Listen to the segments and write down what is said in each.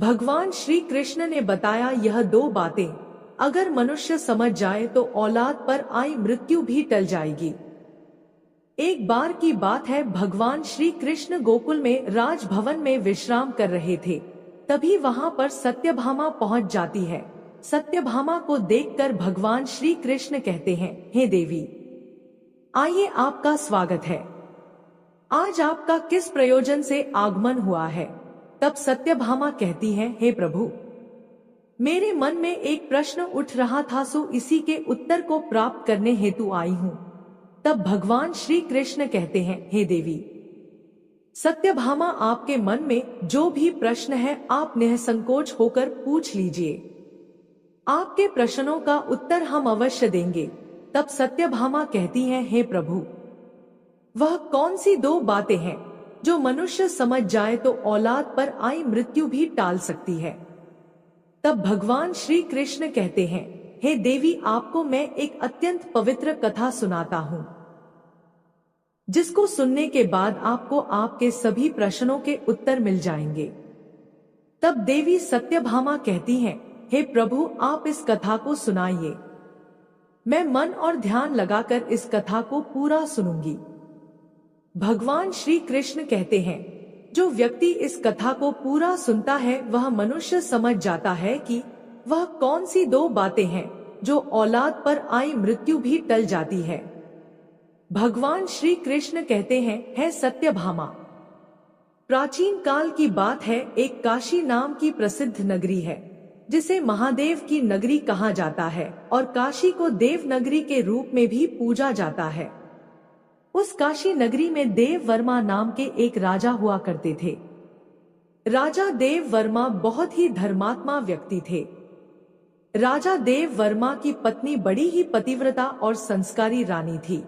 भगवान श्री कृष्ण ने बताया यह दो बातें अगर मनुष्य समझ जाए तो औलाद पर आई मृत्यु भी टल जाएगी। एक बार की बात है, भगवान श्री कृष्ण गोकुल में राजभवन में विश्राम कर रहे थे। तभी वहां पर सत्यभामा पहुंच जाती है। सत्यभामा को देखकर भगवान श्री कृष्ण कहते हैं, हे देवी, आइए, आपका स्वागत है। आज आपका किस प्रयोजन से आगमन हुआ है? तब सत्यभामा कहती है, हे प्रभु, मेरे मन में एक प्रश्न उठ रहा था, सो इसी के उत्तर को प्राप्त करने हेतु आई हूँ। तब भगवान श्री कृष्ण कहते हैं, हे देवी सत्यभामा, आपके मन में जो भी प्रश्न है आप निसंकोच होकर पूछ लीजिए। आपके प्रश्नों का उत्तर हम अवश्य देंगे। तब सत्यभामा कहती हैं, हे प्रभु, वह कौन सी दो बातें हैं जो मनुष्य समझ जाए तो औलाद पर आई मृत्यु भी टाल सकती है? तब भगवान श्री कृष्ण कहते हैं, हे देवी, आपको मैं एक अत्यंत पवित्र कथा सुनाता हूँ, जिसको सुनने के बाद आपको आपके सभी प्रश्नों के उत्तर मिल जाएंगे। तब देवी सत्यभामा कहती हैं, हे प्रभु, आप इस कथा को सुनाइए। मैं मन और ध्यान लगाकर इस कथा को पूरा सुनूंगी। भगवान श्री कृष्ण कहते हैं, जो व्यक्ति इस कथा को पूरा सुनता है वह मनुष्य समझ जाता है कि वह कौन सी दो बातें हैं जो औलाद पर आई मृत्यु भी टल जाती है। भगवान श्री कृष्ण कहते हैं, है सत्यभामा, प्राचीन काल की बात है, एक काशी नाम की प्रसिद्ध नगरी है जिसे महादेव की नगरी कहा जाता है और काशी को देव नगरी के रूप में भी पूजा जाता है। उस काशी नगरी में देव वर्मा नाम के एक राजा हुआ करते थे। राजा देव वर्मा बहुत ही धर्मात्मा व्यक्ति थे। राजा देव वर्मा की पत्नी बड़ी ही पतिव्रता और संस्कारी रानी थी।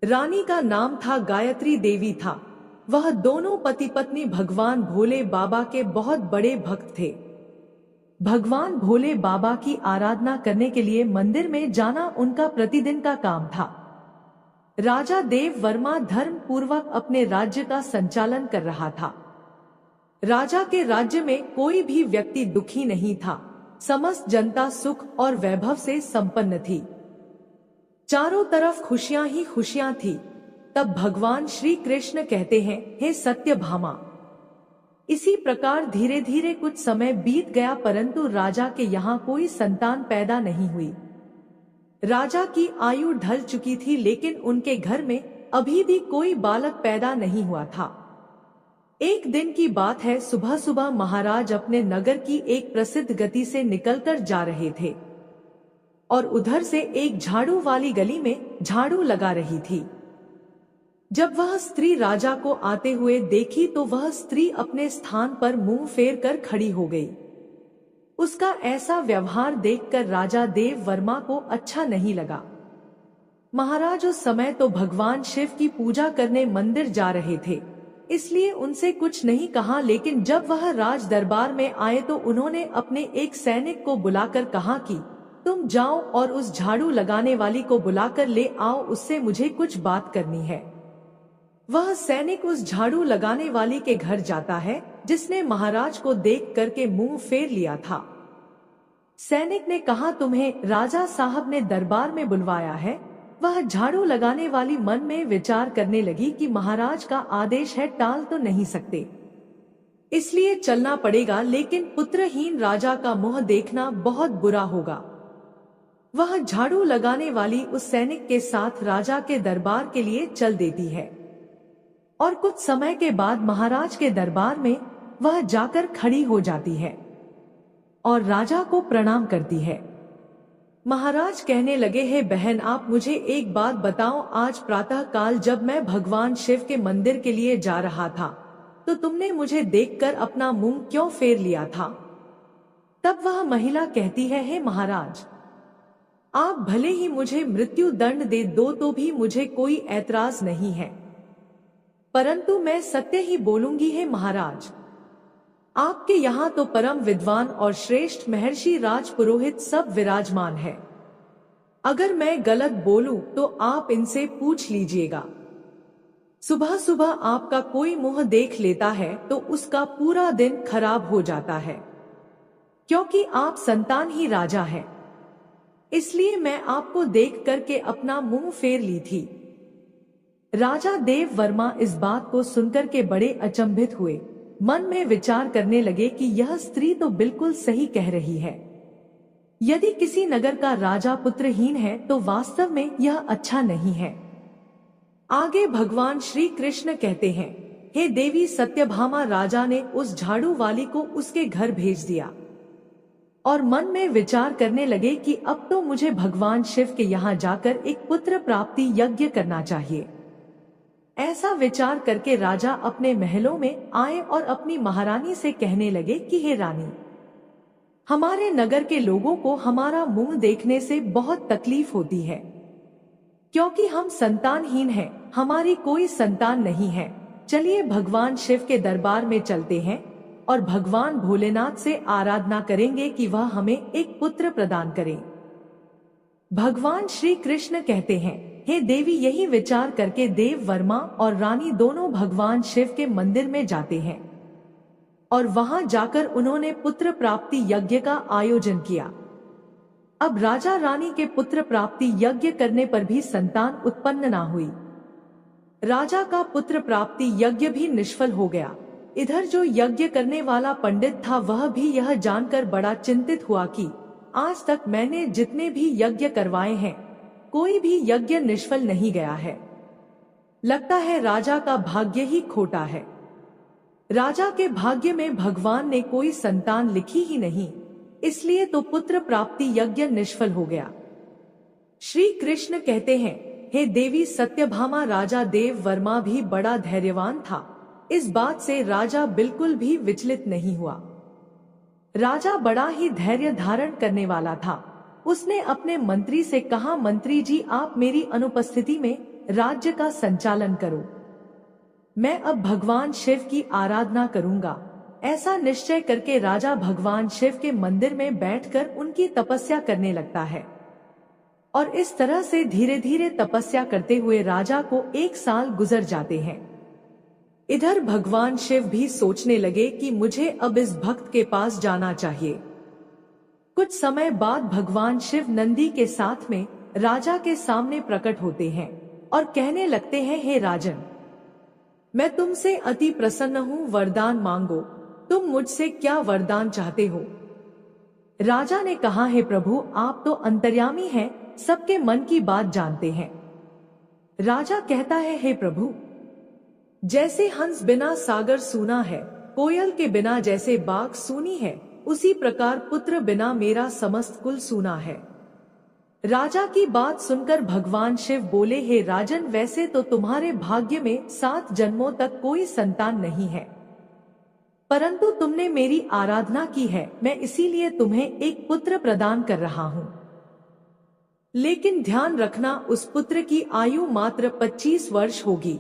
रानी का नाम था गायत्री देवी था। वह दोनों पति पत्नी भगवान भोले बाबा के बहुत बड़े भक्त थे। भगवान भोले बाबा की आराधना करने के लिए मंदिर में जाना उनका प्रतिदिन का काम था। राजा देव वर्मा धर्म पूर्वक अपने राज्य का संचालन कर रहा था। राजा के राज्य में कोई भी व्यक्ति दुखी नहीं था। समस्त जनता सुख और वैभव से संपन्न थी। चारों तरफ खुशियां ही खुशियां थी। तब भगवान श्री कृष्ण कहते हैं, हे सत्यभामा, इसी प्रकार धीरे धीरे कुछ समय बीत गया, परंतु राजा के यहाँ कोई संतान पैदा नहीं हुई। राजा की आयु ढल चुकी थी, लेकिन उनके घर में अभी भी कोई बालक पैदा नहीं हुआ था। एक दिन की बात है, सुबह सुबह महाराज अपने नगर की एक प्रसिद्ध गति से निकलकर जा रहे थे और उधर से एक झाड़ू वाली गली में झाड़ू लगा रही थी। जब वह स्त्री राजा को आते हुए देखी तो वह स्त्री अपने स्थान पर मुंह फेर कर खड़ी हो गई। उसका ऐसा व्यवहार देखकर राजा देव वर्मा को अच्छा नहीं लगा। महाराज उस समय तो भगवान शिव की पूजा करने मंदिर जा रहे थे, इसलिए उनसे कुछ नहीं कहा, लेकिन जब वह राज दरबार में आए तो उन्होंने अपने एक सैनिक को बुलाकर कहा कि तुम जाओ और उस झाड़ू लगाने वाली को बुलाकर ले आओ, उससे मुझे कुछ बात करनी है। वह सैनिक उस झाड़ू लगाने वाली के घर जाता है जिसने महाराज को देख करके मुंह फेर लिया था। सैनिक ने कहा, तुम्हें राजा साहब ने दरबार में बुलवाया है। वह झाड़ू लगाने वाली मन में विचार करने लगी कि महाराज का आदेश है, टाल तो नहीं सकते, इसलिए चलना पड़ेगा, लेकिन पुत्रहीन राजा का मुंह देखना बहुत बुरा होगा। वह झाड़ू लगाने वाली उस सैनिक के साथ राजा के दरबार के लिए चल देती है और कुछ समय के बाद महाराज के दरबार में वह जाकर खड़ी हो जाती है और राजा को प्रणाम करती है। महाराज कहने लगे, हे बहन, आप मुझे एक बात बताओ, आज प्रातः काल जब मैं भगवान शिव के मंदिर के लिए जा रहा था तो तुमने मुझे देखकर अपना मुंह क्यों फेर लिया था? तब वह महिला कहती है, हे महाराज, आप भले ही मुझे मृत्यु दंड दे दो तो भी मुझे कोई ऐतराज नहीं है, परंतु मैं सत्य ही बोलूंगी। है महाराज, आपके यहाँ तो परम विद्वान और श्रेष्ठ महर्षि राज पुरोहित सब विराजमान है। अगर मैं गलत बोलूं तो आप इनसे पूछ लीजिएगा। सुबह सुबह आपका कोई मुंह देख लेता है तो उसका पूरा दिन खराब हो जाता है, क्योंकि आप संतान ही राजा हैं। इसलिए मैं आपको देख करके अपना मुंह फेर ली थी। राजा देव वर्मा इस बात को सुनकर के बड़े अचंभित हुए। मन में विचार करने लगे कि यह स्त्री तो बिल्कुल सही कह रही है। यदि किसी नगर का राजा पुत्रहीन है तो वास्तव में यह अच्छा नहीं है। आगे भगवान श्री कृष्ण कहते हैं, हे देवी सत्यभामा, राजा ने उस झाड़ू वाली को उसके घर भेज दिया और मन में विचार करने लगे कि अब तो मुझे भगवान शिव के यहाँ जाकर एक पुत्र प्राप्ति यज्ञ करना चाहिए। ऐसा विचार करके राजा अपने महलों में आए और अपनी महारानी से कहने लगे कि हे रानी, हमारे नगर के लोगों को हमारा मुंह देखने से बहुत तकलीफ होती है, क्योंकि हम संतानहीन हैं, हमारी कोई संतान नहीं है। चलिए भगवान शिव के दरबार में चलते हैं और भगवान भोलेनाथ से आराधना करेंगे कि वह हमें एक पुत्र प्रदान करें। भगवान श्री कृष्ण कहते हैं, हे देवी, यही विचार करके देव वर्मा और रानी दोनों भगवान शिव के मंदिर में जाते हैं और वहां जाकर उन्होंने पुत्र प्राप्ति यज्ञ का आयोजन किया। अब राजा रानी के पुत्र प्राप्ति यज्ञ करने पर भी संतान उत्पन्न ना हुई। राजा का पुत्र प्राप्ति यज्ञ भी निष्फल हो गया। इधर जो यज्ञ करने वाला पंडित था वह भी यह जानकर बड़ा चिंतित हुआ कि आज तक मैंने जितने भी यज्ञ करवाए हैं, कोई भी यज्ञ निष्फल नहीं गया है। लगता है राजा का भाग्य ही खोटा है। राजा के भाग्य में भगवान ने कोई संतान लिखी ही नहीं, इसलिए तो पुत्र प्राप्ति यज्ञ निष्फल हो गया। श्री कृष्ण कहते हैं, हे देवी सत्यभामा, राजा देव वर्मा भी बड़ा धैर्यवान था। इस बात से राजा बिल्कुल भी विचलित नहीं हुआ। राजा बड़ा ही धैर्य धारण करने वाला था। उसने अपने मंत्री से कहा, मंत्री जी, आप मेरी अनुपस्थिति में राज्य का संचालन करो। मैं अब भगवान शिव की आराधना करूंगा। ऐसा निश्चय करके राजा भगवान शिव के मंदिर में बैठकर उनकी तपस्या करने लगता है और इस तरह से धीरे धीरे तपस्या करते हुए राजा को 1 साल गुजर जाते हैं। इधर भगवान शिव भी सोचने लगे कि मुझे अब इस भक्त के पास जाना चाहिए। कुछ समय बाद भगवान शिव नंदी के साथ में राजा के सामने प्रकट होते हैं और कहने लगते हैं, हे राजन, मैं तुमसे अति प्रसन्न हूँ, वरदान मांगो। तुम मुझसे क्या वरदान चाहते हो? राजा ने कहा, हे प्रभु, आप तो अंतर्यामी हैं, सबके मन की बात जानते हैं। राजा कहता है, हे प्रभु, जैसे हंस बिना सागर सूना है, कोयल के बिना जैसे बाग सूनी है, उसी प्रकार पुत्र बिना मेरा समस्त कुल सूना है। राजा की बात सुनकर भगवान शिव बोले, हे राजन, वैसे तो तुम्हारे भाग्य में 7 जन्मों तक कोई संतान नहीं है, परंतु तुमने मेरी आराधना की है, मैं इसीलिए तुम्हें एक पुत्र प्रदान कर रहा हूँ। लेकिन ध्यान रखना, उस पुत्र की आयु मात्र 25 वर्ष होगी।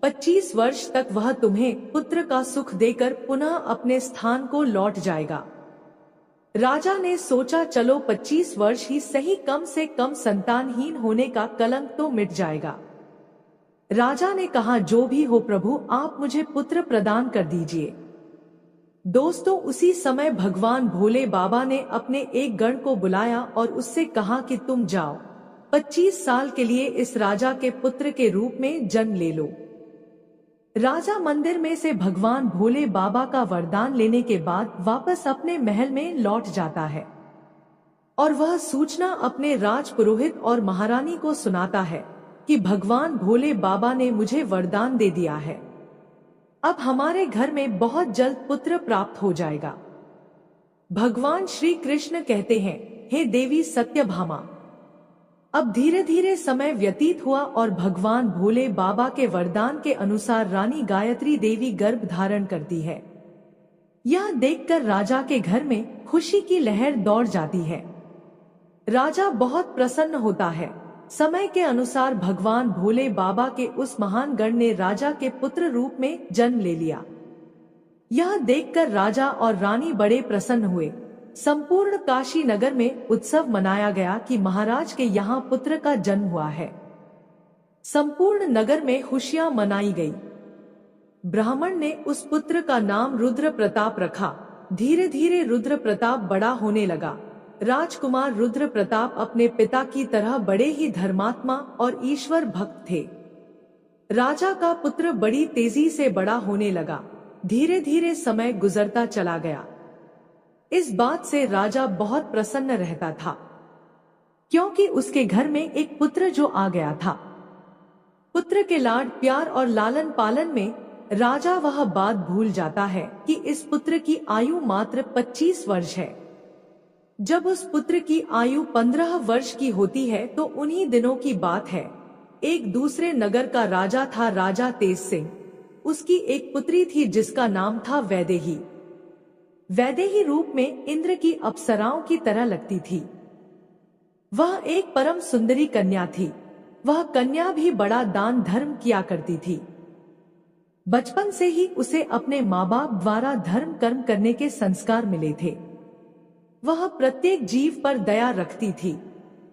25 वर्ष तक वह तुम्हें पुत्र का सुख देकर पुनः अपने स्थान को लौट जाएगा। राजा ने सोचा, चलो 25 वर्ष ही सही, कम से कम संतानहीन होने का कलंक तो मिट जाएगा। राजा ने कहा, जो भी हो प्रभु, आप मुझे पुत्र प्रदान कर दीजिए। दोस्तों, उसी समय भगवान भोले बाबा ने अपने एक गण को बुलाया और उससे कहा कि तुम जाओ, 25 साल के लिए इस राजा के पुत्र के रूप में जन्म ले लो। राजा मंदिर में से भगवान भोले बाबा का वरदान लेने के बाद वापस अपने महल में लौट जाता है और वह सूचना अपने राज पुरोहित और महारानी को सुनाता है कि भगवान भोले बाबा ने मुझे वरदान दे दिया है, अब हमारे घर में बहुत जल्द पुत्र प्राप्त हो जाएगा। भगवान श्री कृष्ण कहते हैं, हे देवी सत्यभामा, अब धीरे धीरे समय व्यतीत हुआ और भगवान भोले बाबा के वरदान के अनुसार रानी गायत्री देवी गर्भ धारण करती है। यह देखकर राजा के घर में खुशी की लहर दौड़ जाती है। राजा बहुत प्रसन्न होता है। समय के अनुसार भगवान भोले बाबा के उस महान गण ने राजा के पुत्र रूप में जन्म ले लिया। यह देखकर राजा और रानी बड़े प्रसन्न हुए। संपूर्ण काशी नगर में उत्सव मनाया गया कि महाराज के यहाँ पुत्र का जन्म हुआ है। संपूर्ण नगर में खुशियां मनाई गई। ब्राह्मण ने उस पुत्र का नाम रुद्र प्रताप रखा। धीरे धीरे रुद्र प्रताप बड़ा होने लगा। राजकुमार रुद्र प्रताप अपने पिता की तरह बड़े ही धर्मात्मा और ईश्वर भक्त थे। राजा का पुत्र बड़ी तेजी से बड़ा होने लगा। धीरे धीरे समय गुजरता चला गया। इस बात से राजा बहुत प्रसन्न रहता था, क्योंकि उसके घर में एक पुत्र जो आ गया था। पुत्र के लाड प्यार और लालन पालन में राजा वह बात भूल जाता है कि इस पुत्र की आयु मात्र 25 वर्ष है। जब उस पुत्र की आयु 15 वर्ष की होती है तो उन्हीं दिनों की बात है। एक दूसरे नगर का राजा था राजा तेज सिंह। उसकी एक पुत्री थी जिसका नाम था वैदेही। वैदेही रूप में इंद्र की अप्सराओं की तरह लगती थी। वह एक परम सुंदरी कन्या थी। वह कन्या भी बड़ा दान धर्म किया करती थी। बचपन से ही उसे अपने माँ बाप द्वारा धर्म कर्म करने के संस्कार मिले थे। वह प्रत्येक जीव पर दया रखती थी।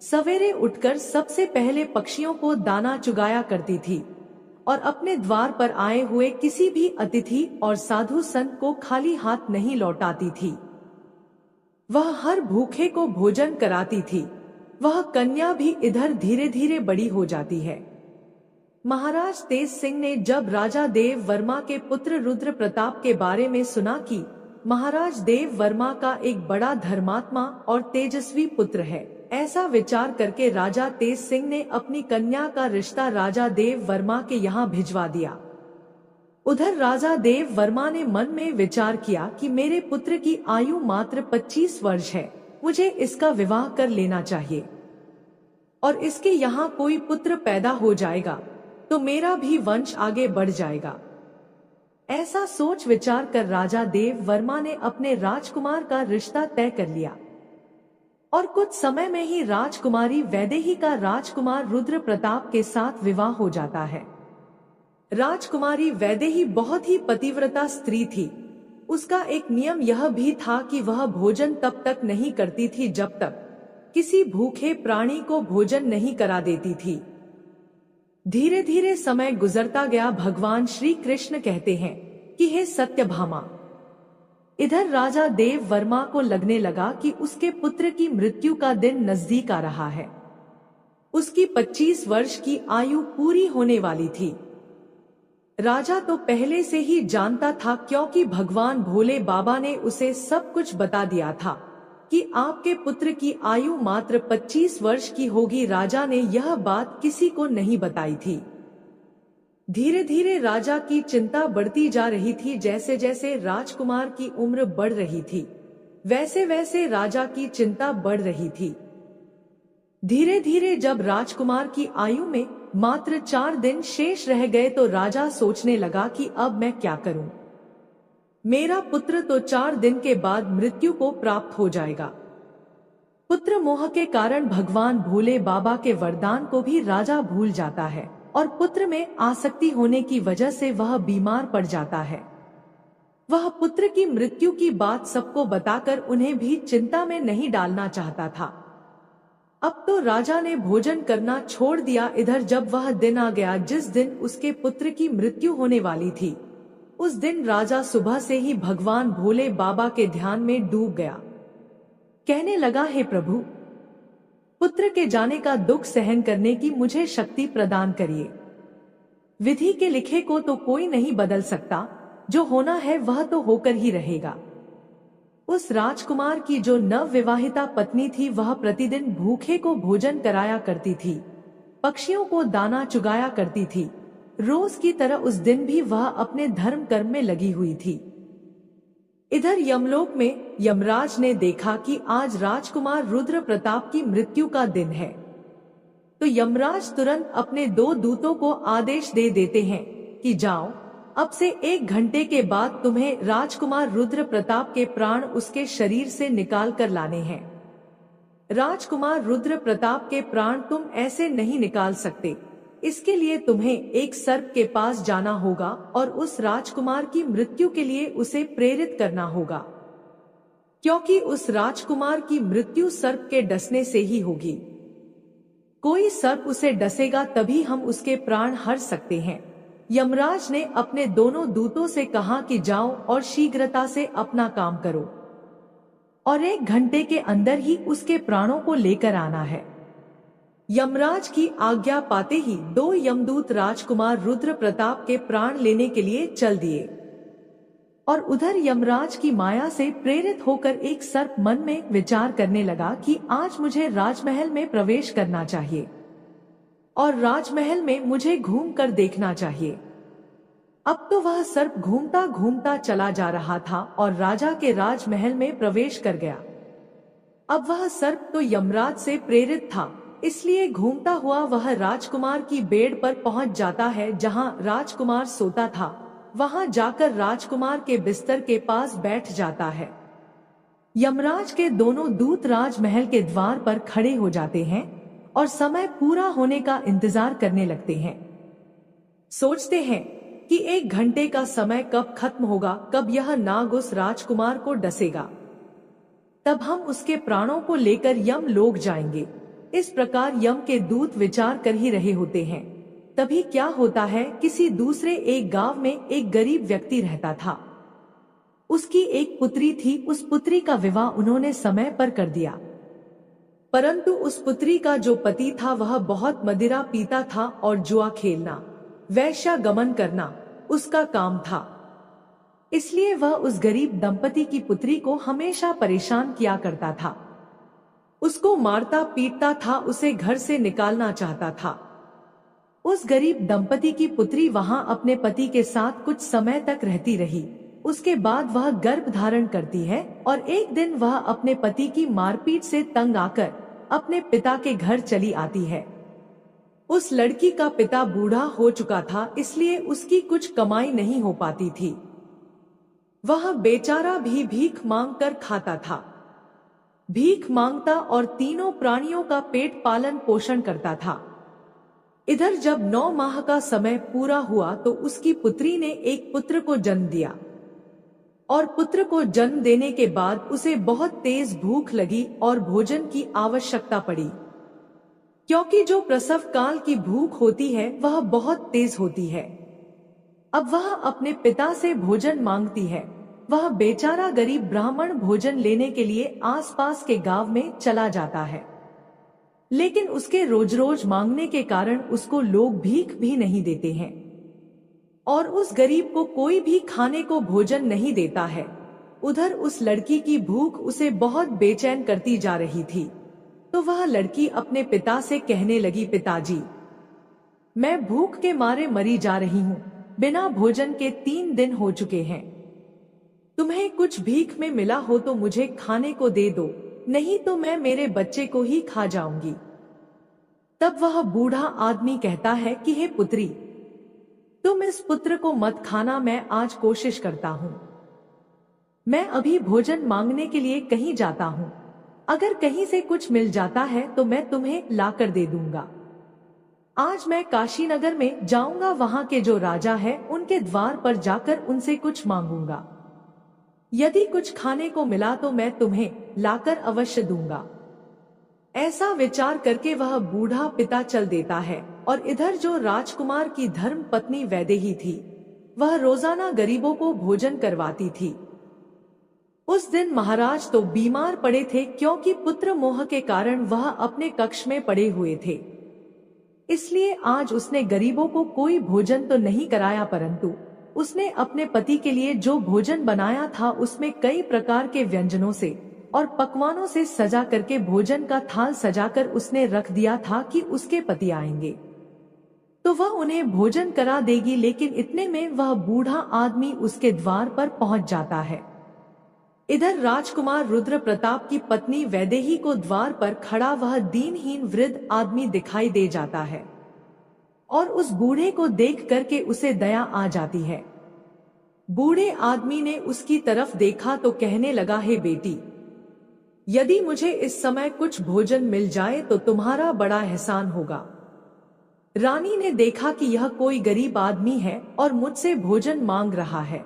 सवेरे उठकर सबसे पहले पक्षियों को दाना चुगाया करती थी और अपने द्वार पर आए हुए किसी भी अतिथि और साधु संत को खाली हाथ नहीं लौटाती थी। वह हर भूखे को भोजन कराती थी। वह कन्या भी इधर धीरे धीरे बड़ी हो जाती है। महाराज तेज सिंह ने जब राजा देव वर्मा के पुत्र रुद्र प्रताप के बारे में सुना कि महाराज देव वर्मा का एक बड़ा धर्मात्मा और तेजस्वी पुत्र है, ऐसा विचार करके राजा तेज सिंह ने अपनी कन्या का रिश्ता राजा देव वर्मा के यहाँ भिजवा दिया। उधर राजा देव वर्मा ने मन में विचार किया कि मेरे पुत्र की आयु मात्र 25 वर्ष है, मुझे इसका विवाह कर लेना चाहिए और इसके यहाँ कोई पुत्र पैदा हो जाएगा तो मेरा भी वंश आगे बढ़ जाएगा। ऐसा सोच विचार कर राजा देव वर्मा ने अपने राजकुमार का रिश्ता तय कर लिया और कुछ समय में ही राजकुमारी वैदेही का राजकुमार रुद्र प्रताप के साथ विवाह हो जाता है। राजकुमारी वैदेही बहुत ही पतिव्रता स्त्री थी। उसका एक नियम यह भी था कि वह भोजन तब तक नहीं करती थी जब तक किसी भूखे प्राणी को भोजन नहीं करा देती थी। धीरे धीरे समय गुजरता गया। भगवान श्री कृष्ण कहते हैं कि हे सत्यभामा, इधर राजा देव वर्मा को लगने लगा कि उसके पुत्र की मृत्यु का दिन नजदीक आ रहा है। उसकी 25 वर्ष की आयु पूरी होने वाली थी। राजा तो पहले से ही जानता था, क्योंकि भगवान भोले बाबा ने उसे सब कुछ बता दिया था कि आपके पुत्र की आयु मात्र 25 वर्ष की होगी। राजा ने यह बात किसी को नहीं बताई थी। धीरे धीरे राजा की चिंता बढ़ती जा रही थी। जैसे जैसे राजकुमार की उम्र बढ़ रही थी, वैसे वैसे राजा की चिंता बढ़ रही थी। धीरे धीरे जब राजकुमार की आयु में मात्र 4 दिन शेष रह गए तो राजा सोचने लगा कि अब मैं क्या करूं। मेरा पुत्र तो 4 दिन के बाद मृत्यु को प्राप्त हो जाएगा। पुत्र मोह के कारण भगवान भोले बाबा के वरदान को भी राजा भूल जाता है और पुत्र में आसक्ति होने की वजह से वह बीमार पड़ जाता है। वह पुत्र की मृत्यु की बात सबको बताकर उन्हें भी चिंता में नहीं डालना चाहता था। अब तो राजा ने भोजन करना छोड़ दिया। इधर जब वह दिन आ गया जिस दिन उसके पुत्र की मृत्यु होने वाली थी, उस दिन राजा सुबह से ही भगवान भोले बाबा के ध्यान में डूब गया। कहने लगा, हे प्रभु, पुत्र के जाने का दुख सहन करने की मुझे शक्ति प्रदान करिए। विधि के लिखे को तो कोई नहीं बदल सकता, जो होना है वह तो होकर ही रहेगा। उस राजकुमार की जो नवविवाहिता पत्नी थी वह प्रतिदिन भूखे को भोजन कराया करती थी, पक्षियों को दाना चुगाया करती थी। रोज की तरह उस दिन भी वह अपने धर्म कर्म में लगी हुई थी। इधर यमलोक में यमराज ने देखा कि आज राजकुमार रुद्र प्रताप की मृत्यु का दिन है, तो यमराज तुरंत अपने 2 दूतों को आदेश दे देते हैं कि जाओ, अब से 1 घंटे के बाद तुम्हें राजकुमार रुद्र प्रताप के प्राण उसके शरीर से निकाल कर लाने हैं। राजकुमार रुद्र प्रताप के प्राण तुम ऐसे नहीं निकाल सकते। इसके लिए तुम्हें एक सर्प के पास जाना होगा और उस राजकुमार की मृत्यु के लिए उसे प्रेरित करना होगा, क्योंकि उस राजकुमार की मृत्यु सर्प के डसने से ही होगी। कोई सर्प उसे डसेगा तभी हम उसके प्राण हर सकते हैं। यमराज ने अपने दोनों दूतों से कहा कि जाओ और शीघ्रता से अपना काम करो और 1 घंटे के अंदर ही उसके प्राणों को लेकर आना है। यमराज की आज्ञा पाते ही 2 यमदूत राजकुमार रुद्र प्रताप के प्राण लेने के लिए चल दिए। और उधर यमराज की माया से प्रेरित होकर एक सर्प मन में विचार करने लगा कि आज मुझे राजमहल में प्रवेश करना चाहिए और राजमहल में मुझे घूम कर देखना चाहिए। अब तो वह सर्प घूमता घूमता चला जा रहा था और राजा के राजमहल में प्रवेश कर गया। अब वह सर्प तो यमराज से प्रेरित था, इसलिए घूमता हुआ वह राजकुमार की बेड पर पहुंच जाता है जहां राजकुमार सोता था। वहां जाकर राजकुमार के बिस्तर के पास बैठ जाता है। यमराज के दोनों दूत राजमहल के द्वार पर खड़े हो जाते हैं और समय पूरा होने का इंतजार करने लगते हैं। सोचते हैं कि 1 घंटे का समय कब खत्म होगा, कब यह नाग उस राजकुमार को डसेगा, तब हम उसके प्राणों को लेकर यम लोक जाएंगे। इस प्रकार यम के दूत विचार कर ही रहे होते हैं। तभी क्या होता है, किसी दूसरे एक गांव में एक गरीब व्यक्ति रहता था। उसकी एक पुत्री थी। उस पुत्री का विवाह उन्होंने समय पर कर दिया, परंतु उस पुत्री का जो पति था वह बहुत मदिरा पीता था और जुआ खेलना, वैश्यागमन करना उसका काम था। इसलिए वह उस गरीब दंपति की पुत्री को हमेशा परेशान किया करता था, उसको मारता पीटता था, उसे घर से निकालना चाहता था। उस गरीब दंपति की पुत्री वहां अपने पति के साथ कुछ समय तक रहती रही। उसके बाद वह गर्भ धारण करती है और एक दिन वह अपने पति की मारपीट से तंग आकर अपने पिता के घर चली आती है। उस लड़की का पिता बूढ़ा हो चुका था, इसलिए उसकी कुछ कमाई नहीं हो पाती थी। वह बेचारा भी भीख मांग कर खाता था। भीख मांगता और तीनों प्राणियों का पेट पालन पोषण करता था। इधर जब 9 माह का समय पूरा हुआ तो उसकी पुत्री ने एक पुत्र को जन्म दिया और पुत्र को जन्म देने के बाद उसे बहुत तेज भूख लगी और भोजन की आवश्यकता पड़ी, क्योंकि जो प्रसव काल की भूख होती है वह बहुत तेज होती है। अब वह अपने पिता से भोजन मांगती है। वह बेचारा गरीब ब्राह्मण भोजन लेने के लिए आसपास के गांव में चला जाता है, लेकिन उसके रोज रोज मांगने के कारण उसको लोग भीख भी नहीं देते हैं और उस गरीब को कोई भी खाने को भोजन नहीं देता है। उधर उस लड़की की भूख उसे बहुत बेचैन करती जा रही थी, तो वह लड़की अपने पिता से कहने लगी, पिताजी, मैं भूख के मारे मरी जा रही हूँ। बिना भोजन के 3 दिन हो चुके हैं। तुम्हें कुछ भीख में मिला हो तो मुझे खाने को दे दो, नहीं तो मैं मेरे बच्चे को ही खा जाऊंगी। तब वह बूढ़ा आदमी कहता है कि हे पुत्री, तुम इस पुत्र को मत खाना, मैं आज कोशिश करता हूँ। मैं अभी भोजन मांगने के लिए कहीं जाता हूँ, अगर कहीं से कुछ मिल जाता है तो मैं तुम्हें लाकर दे दूंगा। आज मैं काशी नगर में जाऊंगा, वहां के जो राजा है उनके द्वार पर जाकर उनसे कुछ मांगूंगा। यदि कुछ खाने को मिला तो मैं तुम्हें लाकर अवश्य दूंगा। ऐसा विचार करके वह बूढ़ा पिता चल देता है और इधर जो राजकुमार की धर्म पत्नी वैदेही थी, वह रोजाना गरीबों को भोजन करवाती थी। उस दिन महाराज तो बीमार पड़े थे, क्योंकि पुत्र मोह के कारण वह अपने कक्ष में पड़े हुए थे। इसलिए आज उसने गरीबों को कोई भोजन तो नहीं कराया, परंतु उसने अपने पति के लिए जो भोजन बनाया था उसमें कई प्रकार के व्यंजनों से और पकवानों से सजा करके भोजन का थाल सजाकर उसने रख दिया था कि उसके पति आएंगे तो वह उन्हें भोजन करा देगी। लेकिन इतने में वह बूढ़ा आदमी उसके द्वार पर पहुंच जाता है। इधर राजकुमार रुद्र प्रताप की पत्नी वैदेही को द्वार पर खड़ा वह दीनहीन वृद्ध आदमी दिखाई दे जाता है और उस बूढ़े को देख करके उसे दया आ जाती है। बूढ़े आदमी ने उसकी तरफ देखा तो कहने लगा, हे बेटी, यदि मुझे इस समय कुछ भोजन मिल जाए तो तुम्हारा बड़ा एहसान होगा। रानी ने देखा कि यह कोई गरीब आदमी है और मुझसे भोजन मांग रहा है।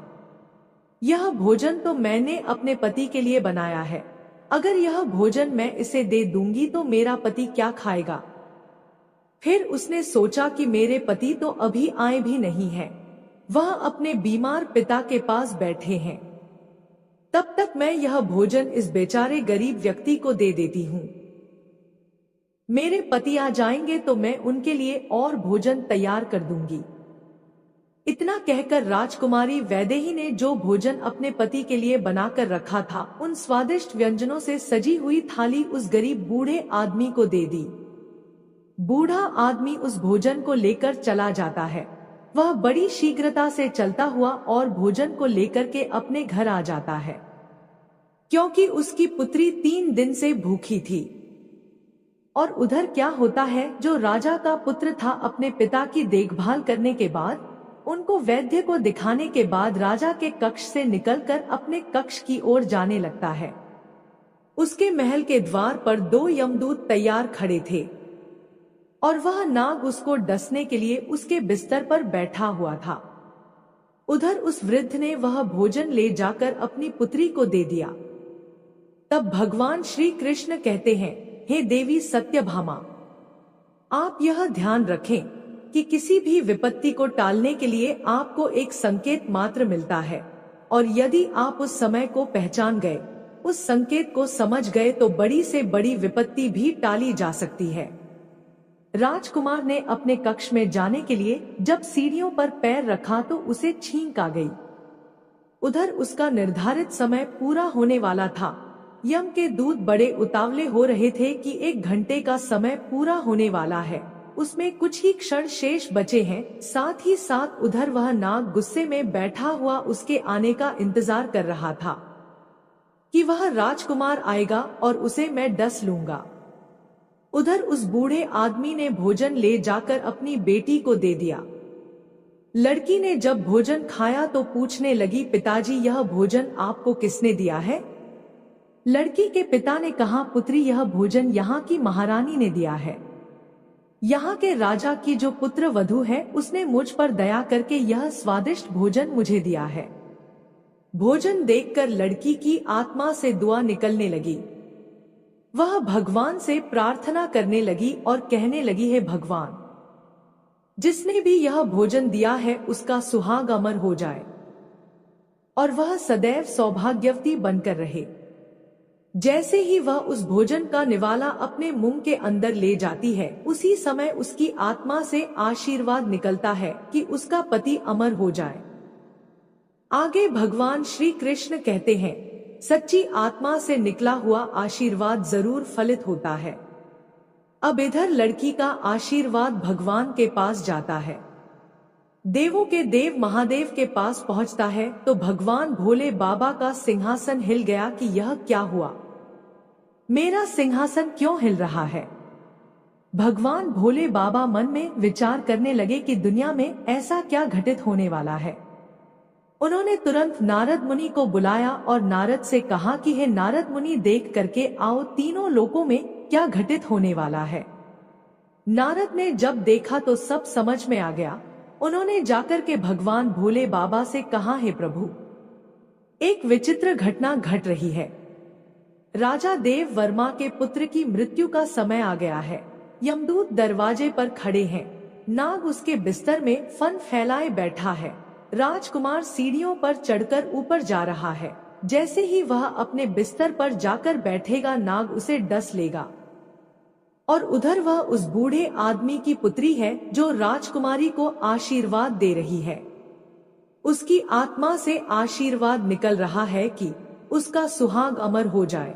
यह भोजन तो मैंने अपने पति के लिए बनाया है, अगर यह भोजन मैं इसे दे दूंगी तो मेरा पति क्या खाएगा। फिर उसने सोचा कि मेरे पति तो अभी आए भी नहीं हैं, वह अपने बीमार पिता के पास बैठे हैं। तब तक मैं यह भोजन इस बेचारे गरीब व्यक्ति को दे देती हूँ। मेरे पति आ जाएंगे तो मैं उनके लिए और भोजन तैयार कर दूंगी। इतना कहकर राजकुमारी वैदेही ने जो भोजन अपने पति के लिए बनाकर रखा था, उन स्वादिष्ट व्यंजनों से सजी हुई थाली उस गरीब बूढ़े आदमी को दे दी। बूढ़ा आदमी उस भोजन को लेकर चला जाता है। वह बड़ी शीघ्रता से चलता हुआ और भोजन को लेकर के अपने घर आ जाता है, क्योंकि उसकी पुत्री 3 दिन से भूखी थी। और उधर क्या होता है, जो राजा का पुत्र था, अपने पिता की देखभाल करने के बाद, उनको वैद्य को दिखाने के बाद राजा के कक्ष से निकलकर अपने कक्ष की ओर जाने लगता है। उसके महल के द्वार पर 2 यमदूत तैयार खड़े थे और वह नाग उसको डसने के लिए उसके बिस्तर पर बैठा हुआ था। उधर उस वृद्ध ने वह भोजन ले जाकर अपनी पुत्री को दे दिया। तब भगवान श्री कृष्ण कहते हैं, हे देवी सत्यभामा, आप यह ध्यान रखें कि किसी भी विपत्ति को टालने के लिए आपको एक संकेत मात्र मिलता है, और यदि आप उस समय को पहचान गए, उस संकेत को समझ गए, तो बड़ी से बड़ी विपत्ति भी टाली जा सकती है। राजकुमार ने अपने कक्ष में जाने के लिए जब सीढ़ियों पर पैर रखा तो उसे छींक आ गई। उधर उसका निर्धारित समय पूरा होने वाला था। यम के दूत बड़े उतावले हो रहे थे कि 1 घंटे का समय पूरा होने वाला है, उसमें कुछ ही क्षण शेष बचे हैं। साथ ही साथ उधर वह नाग गुस्से में बैठा हुआ उसके आने का इंतजार कर रहा था कि वह राजकुमार आएगा और उसे मैं डस लूंगा। उधर उस बूढ़े आदमी ने भोजन ले जाकर अपनी बेटी को दे दिया। लड़की ने जब भोजन खाया तो पूछने लगी, पिताजी यह भोजन आपको किसने दिया है? लड़की के पिता ने कहा, पुत्री यह भोजन यहाँ की महारानी ने दिया है। यहाँ के राजा की जो पुत्र वधू है उसने मुझ पर दया करके यह स्वादिष्ट भोजन मुझे दिया है। भोजन देखकर लड़की की आत्मा से दुआ निकलने लगी। वह भगवान से प्रार्थना करने लगी और कहने लगी, हे भगवान, जिसने भी यह भोजन दिया है उसका सुहाग अमर हो जाए और वह सदैव सौभाग्यवती बनकर रहे। जैसे ही वह उस भोजन का निवाला अपने मुंह के अंदर ले जाती है, उसी समय उसकी आत्मा से आशीर्वाद निकलता है कि उसका पति अमर हो जाए। आगे भगवान श्री कृष्ण कहते हैं, सच्ची आत्मा से निकला हुआ आशीर्वाद जरूर फलित होता है। अब इधर लड़की का आशीर्वाद भगवान के पास जाता है, देवों के देव महादेव के पास पहुंचता है तो भगवान भोले बाबा का सिंहासन हिल गया कि यह क्या हुआ, मेरा सिंहासन क्यों हिल रहा है। भगवान भोले बाबा मन में विचार करने लगे कि दुनिया में ऐसा क्या घटित होने वाला है। उन्होंने तुरंत नारद मुनि को बुलाया और नारद से कहा कि हे नारद मुनि, देख करके आओ तीनों लोकों में क्या घटित होने वाला है। नारद ने जब देखा तो सब समझ में आ गया। उन्होंने जाकर के भगवान भोले बाबा से कहा, हे प्रभु, एक विचित्र घटना घट रही है। राजा देव वर्मा के पुत्र की मृत्यु का समय आ गया है। यमदूत दरवाजे पर खड़े हैं। नाग उसके बिस्तर में फन फैलाए बैठा है। राजकुमार सीढ़ियों पर चढ़कर ऊपर जा रहा है। जैसे ही वह अपने बिस्तर पर जाकर बैठेगा, नाग उसे डस लेगा। और उधर वह उस बूढ़े आदमी की पुत्री है जो राजकुमारी को आशीर्वाद दे रही है। उसकी आत्मा से आशीर्वाद निकल रहा है कि उसका सुहाग अमर हो जाए।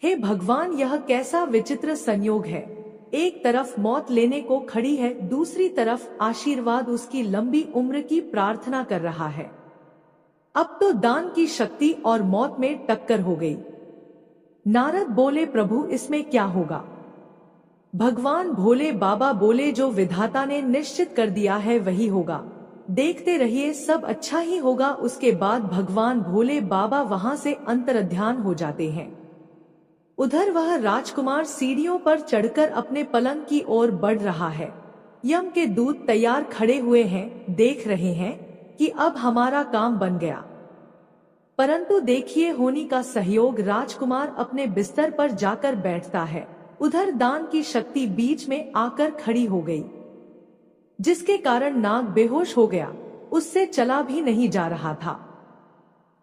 हे भगवान, यह कैसा विचित्र संयोग है। एक तरफ मौत लेने को खड़ी है, दूसरी तरफ आशीर्वाद उसकी लंबी उम्र की प्रार्थना कर रहा है। अब तो दान की शक्ति और मौत में टक्कर हो गई। नारद बोले, प्रभु इसमें क्या होगा? भगवान भोले बाबा बोले, जो विधाता ने निश्चित कर दिया है वही होगा, देखते रहिए सब अच्छा ही होगा। उसके बाद भगवान भोले बाबा वहां से अंतर्ध्यान हो जाते हैं। उधर वह राजकुमार सीढ़ियों पर चढ़कर अपने पलंग की ओर बढ़ रहा है। यम के दूत तैयार खड़े हुए हैं, देख रहे हैं कि अब हमारा काम बन गया। परंतु देखिए होनी का सहयोग, राजकुमार अपने बिस्तर पर जाकर बैठता है। उधर दान की शक्ति बीच में आकर खड़ी हो गई, जिसके कारण नाग बेहोश हो गया, उससे चला भी नहीं जा रहा था।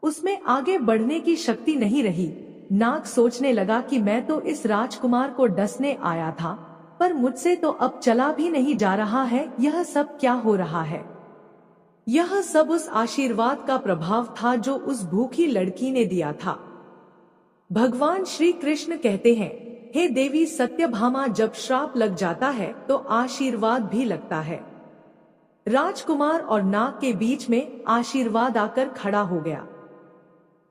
उसमें आगे बढ़ने की शक्ति नहीं रही। नाग सोचने लगा कि मैं तो इस राजकुमार को डसने आया था, पर मुझसे तो अब चला भी नहीं जा रहा है। यह सब क्या हो रहा है? यह सब उस आशीर्वाद का प्रभाव था जो उस भूखी लड़की ने दिया था। भगवान श्री कृष्ण कहते हैं, हे देवी सत्यभामा, जब श्राप लग जाता है तो आशीर्वाद भी लगता है। राजकुमार और नाग के बीच में आशीर्वाद आकर खड़ा हो गया।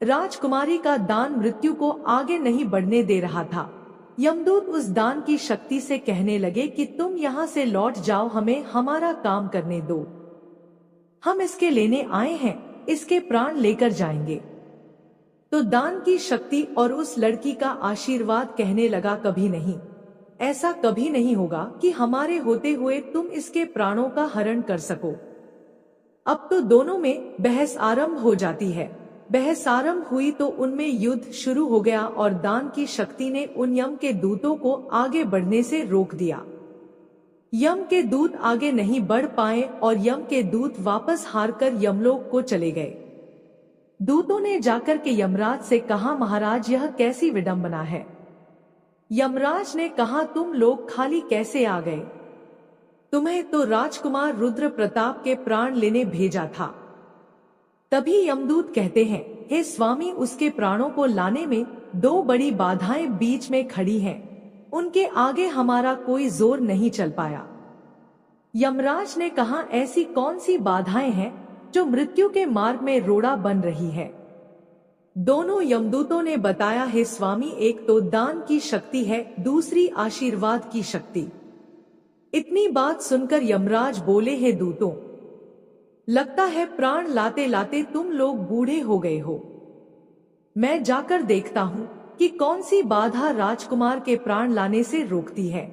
राजकुमारी का दान मृत्यु को आगे नहीं बढ़ने दे रहा था। यमदूत उस दान की शक्ति से कहने लगे कि तुम यहाँ से लौट जाओ, हमें हमारा काम करने दो। हम इसके लेने आए हैं, इसके प्राण लेकर जाएंगे। तो दान की शक्ति और उस लड़की का आशीर्वाद कहने लगा, कभी नहीं, ऐसा कभी नहीं होगा कि हमारे होते हुए तुम इसके प्राणों का हरण कर सको। अब तो दोनों में बहस आरंभ हो जाती है। बहस आरंभ हुई तो उनमें युद्ध शुरू हो गया और दान की शक्ति ने उन यम के दूतों को आगे बढ़ने से रोक दिया। यम के दूत आगे नहीं बढ़ पाए और यम के दूत वापस हारकर यमलोक को चले गए। दूतों ने जाकर के यमराज से कहा, महाराज यह कैसी विडंबना है। यमराज ने कहा, तुम लोग खाली कैसे आ गए? तुम्हें तो राजकुमार रुद्र प्रताप के प्राण लेने भेजा था। तभी यमदूत कहते हैं, हे स्वामी, उसके प्राणों को लाने में दो बड़ी बाधाएं बीच में खड़ी हैं, उनके आगे हमारा कोई जोर नहीं चल पाया। यमराज ने कहा, ऐसी कौन सी बाधाएं हैं जो मृत्यु के मार्ग में रोड़ा बन रही है? दोनों यमदूतों ने बताया, हे स्वामी, एक तो दान की शक्ति है, दूसरी आशीर्वाद की शक्ति। इतनी बात सुनकर यमराज बोले, हे दूतों, लगता है प्राण लाते लाते तुम लोग बूढ़े हो गए हो। मैं जाकर देखता हूँ कि कौन सी बाधा राजकुमार के प्राण लाने से रोकती है।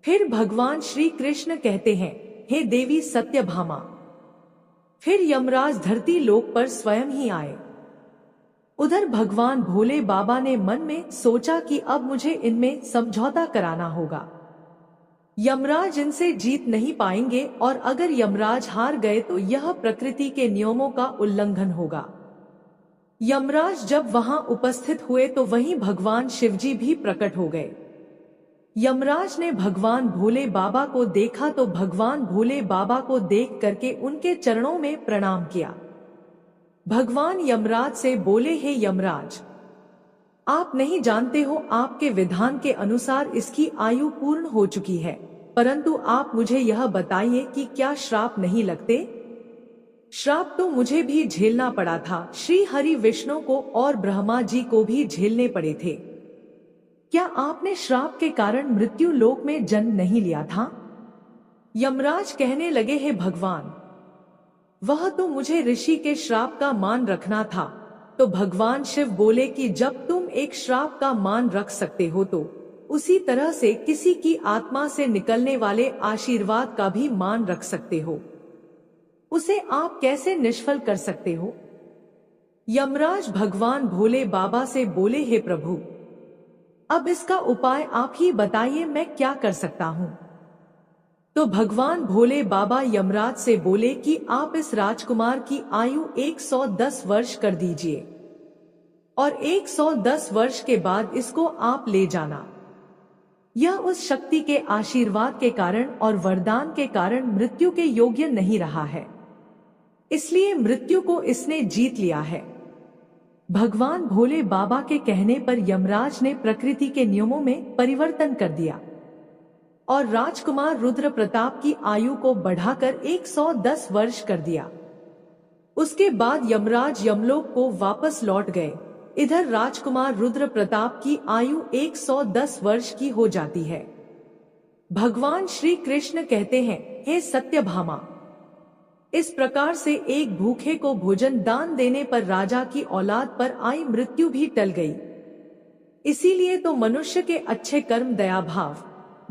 फिर भगवान श्री कृष्ण कहते हैं, हे देवी सत्यभामा। फिर यमराज धरती लोक पर स्वयं ही आए। उधर भगवान भोले बाबा ने मन में सोचा कि अब मुझे इनमें समझौता कराना होगा। यमराज इनसे जीत नहीं पाएंगे और अगर यमराज हार गए तो यह प्रकृति के नियमों का उल्लंघन होगा। यमराज जब वहां उपस्थित हुए तो वहीं भगवान शिवजी भी प्रकट हो गए। यमराज ने भगवान भोले बाबा को देखा तो भगवान भोले बाबा को देख करके उनके चरणों में प्रणाम किया। भगवान यमराज से बोले, हे यमराज, आप नहीं जानते हो, आपके विधान के अनुसार इसकी आयु पूर्ण हो चुकी है, परंतु आप मुझे यह बताइए कि क्या श्राप नहीं लगते? श्राप तो मुझे भी झेलना पड़ा था, श्री हरि विष्णु को और ब्रह्मा जी को भी झेलने पड़े थे। क्या आपने श्राप के कारण मृत्यु लोक में जन्म नहीं लिया था? यमराज कहने लगे, हे भगवान, वह तो मुझे ऋषि के श्राप का मान रखना था। तो भगवान शिव बोले कि जब तुम एक श्राप का मान रख सकते हो तो उसी तरह से किसी की आत्मा से निकलने वाले आशीर्वाद का भी मान रख सकते हो। उसे आप कैसे निष्फल कर सकते हो? यमराज भगवान भोले बाबा से बोले, हे प्रभु, अब इसका उपाय आप ही बताइए, मैं क्या कर सकता हूँ? तो भगवान भोले बाबा यमराज से बोले कि आप इस राजकुमार की आयु 110 वर्ष कर दीजिए और 110 वर्ष के बाद इसको आप ले जाना। यह उस शक्ति के आशीर्वाद के कारण और वरदान के कारण मृत्यु के योग्य नहीं रहा है, इसलिए मृत्यु को इसने जीत लिया है। भगवान भोले बाबा के कहने पर यमराज ने प्रकृति के नियमों में परिवर्तन कर दिया और राजकुमार रुद्र प्रताप की आयु को बढ़ाकर 110 वर्ष कर दिया। उसके बाद यमराज यमलोक को वापस लौट गए। इधर राजकुमार रुद्र प्रताप की आयु 110 वर्ष की हो जाती है। भगवान श्री कृष्ण कहते हैं, हे सत्यभामा, इस प्रकार से एक भूखे को भोजन दान देने पर राजा की औलाद पर आई मृत्यु भी टल गई। इसीलिए तो मनुष्य के अच्छे कर्म, दया भाव,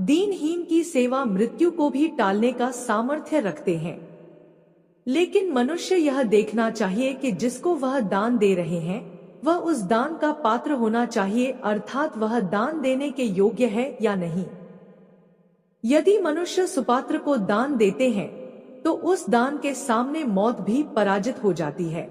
दीनहीन की सेवा मृत्यु को भी टालने का सामर्थ्य रखते हैं। लेकिन मनुष्य यह देखना चाहिए कि जिसको वह दान दे रहे हैं वह उस दान का पात्र होना चाहिए, अर्थात वह दान देने के योग्य है या नहीं। यदि मनुष्य सुपात्र को दान देते हैं तो उस दान के सामने मौत भी पराजित हो जाती है।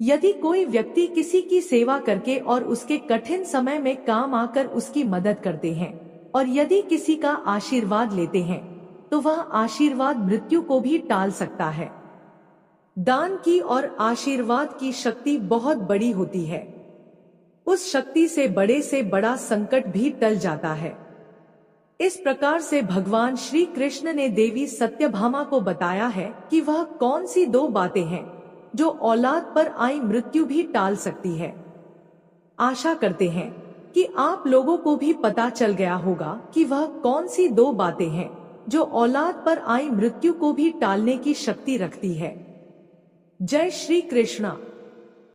यदि कोई व्यक्ति किसी की सेवा करके और उसके कठिन समय में काम आकर उसकी मदद करते हैं और यदि किसी का आशीर्वाद लेते हैं तो वह आशीर्वाद मृत्यु को भी टाल सकता है। दान की और आशीर्वाद की शक्ति बहुत बड़ी होती है। उस शक्ति से बड़ा संकट भी टल जाता है। इस प्रकार से भगवान श्री कृष्ण ने देवी सत्यभामा को बताया है कि वह कौन सी दो बातें हैं जो औलाद पर आई मृत्यु भी टाल सकती है। आशा करते हैं कि आप लोगों को भी पता चल गया होगा कि वह कौन सी दो बातें हैं जो औलाद पर आई मृत्यु को भी टालने की शक्ति रखती है। जय श्री कृष्णा।